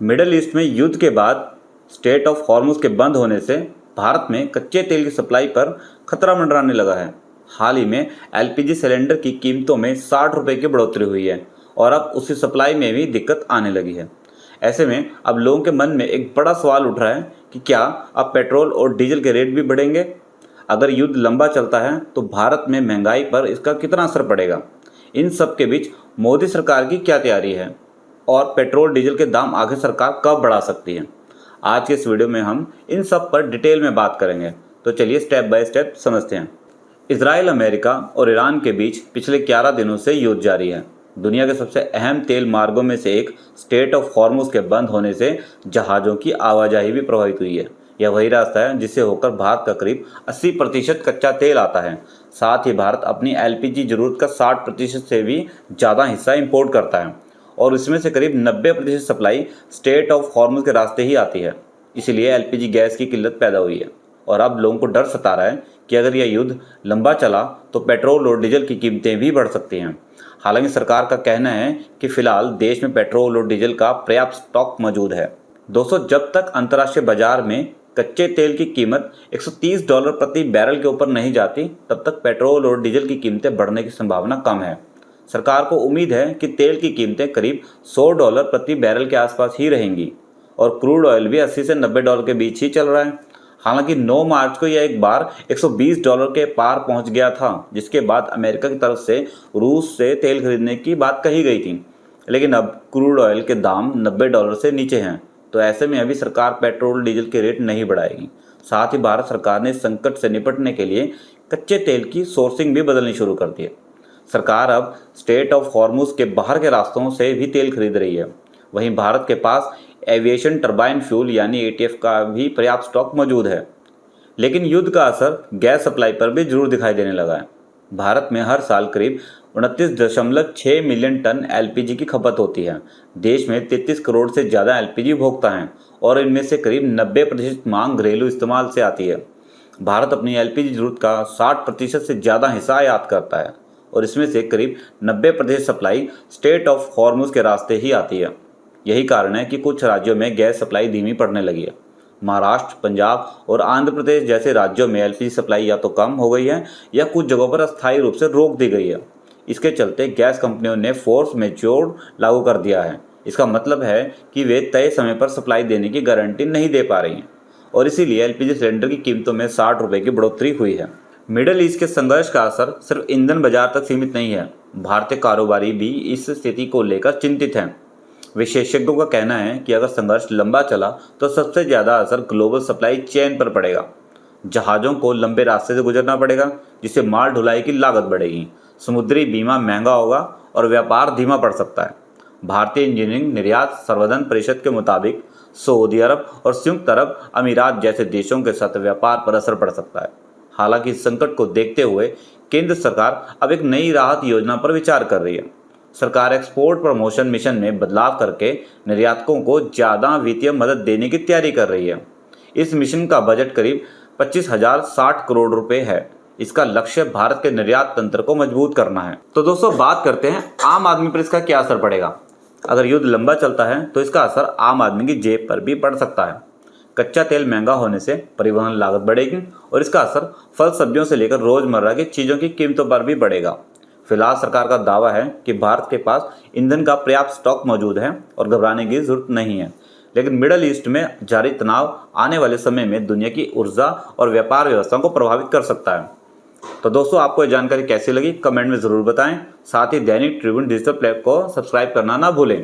Middle east में युद्ध के बाद स्ट्रेट ऑफ हॉर्मुज के बंद होने से भारत में कच्चे तेल की सप्लाई पर खतरा मंडराने लगा है। हाल ही में एलपीजी सिलेंडर की कीमतों में 60 रुपये की बढ़ोतरी हुई है और अब उसकी सप्लाई में भी दिक्कत आने लगी है। ऐसे में अब लोगों के मन में एक बड़ा सवाल उठ रहा है कि क्या अब पेट्रोल और डीजल के रेट भी बढ़ेंगे? अगर युद्ध लंबा चलता है तो भारत में महंगाई पर इसका कितना असर पड़ेगा? इन सब के बीच मोदी सरकार की क्या तैयारी है और पेट्रोल डीजल के दाम आगे सरकार कब बढ़ा सकती है? आज के इस वीडियो में हम इन सब पर डिटेल में बात करेंगे। तो चलिए स्टेप बाय स्टेप समझते हैं। इजराइल, अमेरिका और ईरान के बीच पिछले 11 दिनों से युद्ध जारी है। दुनिया के सबसे अहम तेल मार्गों में से एक स्ट्रेट ऑफ हॉर्मुज के बंद होने से जहाज़ों की आवाजाही भी प्रभावित हुई है। यह वही रास्ता है जिससे होकर भारत का करीब 80% कच्चा तेल आता है। साथ ही भारत अपनी एलपीजी जरूरत का 60% से भी ज़्यादा हिस्सा इंपोर्ट करता है और इसमें से करीब 90% सप्लाई स्ट्रेट ऑफ हॉर्मुज के रास्ते ही आती है। इसीलिए एलपीजी गैस की किल्लत पैदा हुई है और अब लोगों को डर सता रहा है कि अगर यह युद्ध लंबा चला तो पेट्रोल और डीजल की कीमतें भी बढ़ सकती हैं। हालांकि सरकार का कहना है कि फिलहाल देश में पेट्रोल और डीजल का पर्याप्त स्टॉक मौजूद है। दोस्तों, जब तक अंतर्राष्ट्रीय बाजार में कच्चे तेल की कीमत $130 प्रति बैरल के ऊपर नहीं जाती, तब तक पेट्रोल और डीजल की कीमतें बढ़ने की संभावना कम है। सरकार को उम्मीद है कि तेल की कीमतें करीब $100 प्रति बैरल के आसपास ही रहेंगी और क्रूड ऑयल भी $80 से $90 के बीच ही चल रहा है। हालांकि 9 मार्च को यह एक बार $120 के पार पहुंच गया था, जिसके बाद अमेरिका की तरफ से रूस से तेल खरीदने की बात कही गई थी। लेकिन अब क्रूड ऑयल के दाम $90 से नीचे हैं, तो ऐसे में अभी सरकार पेट्रोल डीजल के रेट नहीं बढ़ाएगी। साथ ही भारत सरकार ने इस संकट से निपटने के लिए कच्चे तेल की सोर्सिंग भी बदलनी शुरू कर दी है। सरकार अब स्ट्रेट ऑफ हॉर्मुज के बाहर के रास्तों से भी तेल खरीद रही है। वहीं भारत के पास एविएशन टरबाइन फ्यूल यानी एटीएफ का भी पर्याप्त स्टॉक मौजूद है। लेकिन युद्ध का असर गैस सप्लाई पर भी जरूर दिखाई देने लगा है। भारत में हर साल करीब 29.6 मिलियन टन एलपीजी की खपत होती है। देश में 33 करोड़ से ज़्यादा एलपीजी उपभोक्ता हैं और इनमें से करीब 90% मांग घरेलू इस्तेमाल से आती है। भारत अपनी एलपीजी जरूरत का 60% से ज़्यादा हिस्सा आयात करता है और इसमें से करीब 90% सप्लाई स्ट्रेट ऑफ हॉर्मुज के रास्ते ही आती है। यही कारण है कि कुछ राज्यों में गैस सप्लाई धीमी पड़ने लगी है। महाराष्ट्र, पंजाब और आंध्र प्रदेश जैसे राज्यों में एलपीजी सप्लाई या तो कम हो गई है या कुछ जगहों पर अस्थायी रूप से रोक दी गई है। इसके चलते गैस कंपनियों ने फोर्स मेजोर लागू कर दिया है। इसका मतलब है कि वे तय समय पर सप्लाई देने की गारंटी नहीं दे पा रही हैं और इसीलिए एलपीजी सिलेंडर की कीमतों में 60 रुपये की बढ़ोतरी हुई है। मिडल ईस्ट के संघर्ष का असर सिर्फ ईंधन बाजार तक सीमित नहीं है। भारतीय कारोबारी भी इस स्थिति को लेकर चिंतित हैं। विशेषज्ञों का कहना है कि अगर संघर्ष लंबा चला तो सबसे ज़्यादा असर ग्लोबल सप्लाई चेन पर पड़ेगा। जहाज़ों को लंबे रास्ते से गुजरना पड़ेगा, जिससे माल ढुलाई की लागत बढ़ेगी, समुद्री बीमा महंगा होगा और व्यापार धीमा पड़ सकता है। भारतीय इंजीनियरिंग निर्यात संवर्धन परिषद के मुताबिक सऊदी अरब और संयुक्त अरब अमीरात जैसे देशों के साथ व्यापार पर असर पड़ सकता है। हालांकि इस संकट को देखते हुए केंद्र सरकार अब एक नई राहत योजना पर विचार कर रही है। सरकार एक्सपोर्ट प्रमोशन मिशन में बदलाव करके निर्यातकों को ज़्यादा वित्तीय मदद देने की तैयारी कर रही है। इस मिशन का बजट करीब 25,060 करोड़ रुपए है। इसका लक्ष्य भारत के निर्यात तंत्र को मजबूत करना है। तो दोस्तों, बात करते हैं आम आदमी पर इसका क्या असर पड़ेगा। अगर युद्ध लंबा चलता है तो इसका असर आम आदमी की जेब पर भी पड़ सकता है। कच्चा तेल महंगा होने से परिवहन लागत बढ़ेगी और इसका असर फल सब्जियों से लेकर रोजमर्रा की चीज़ों की कीमतों पर भी बढ़ेगा। फिलहाल सरकार का दावा है कि भारत के पास ईंधन का पर्याप्त स्टॉक मौजूद है और घबराने की जरूरत नहीं है। लेकिन मिडल ईस्ट में जारी तनाव आने वाले समय में दुनिया की ऊर्जा और व्यापार व्यवस्था को प्रभावित कर सकता है। तो दोस्तों, आपको ये जानकारी कैसी लगी कमेंट में ज़रूर बताएं। साथ ही दैनिक ट्रिब्यून डिजिटल प्लेट को सब्सक्राइब करना ना भूलें।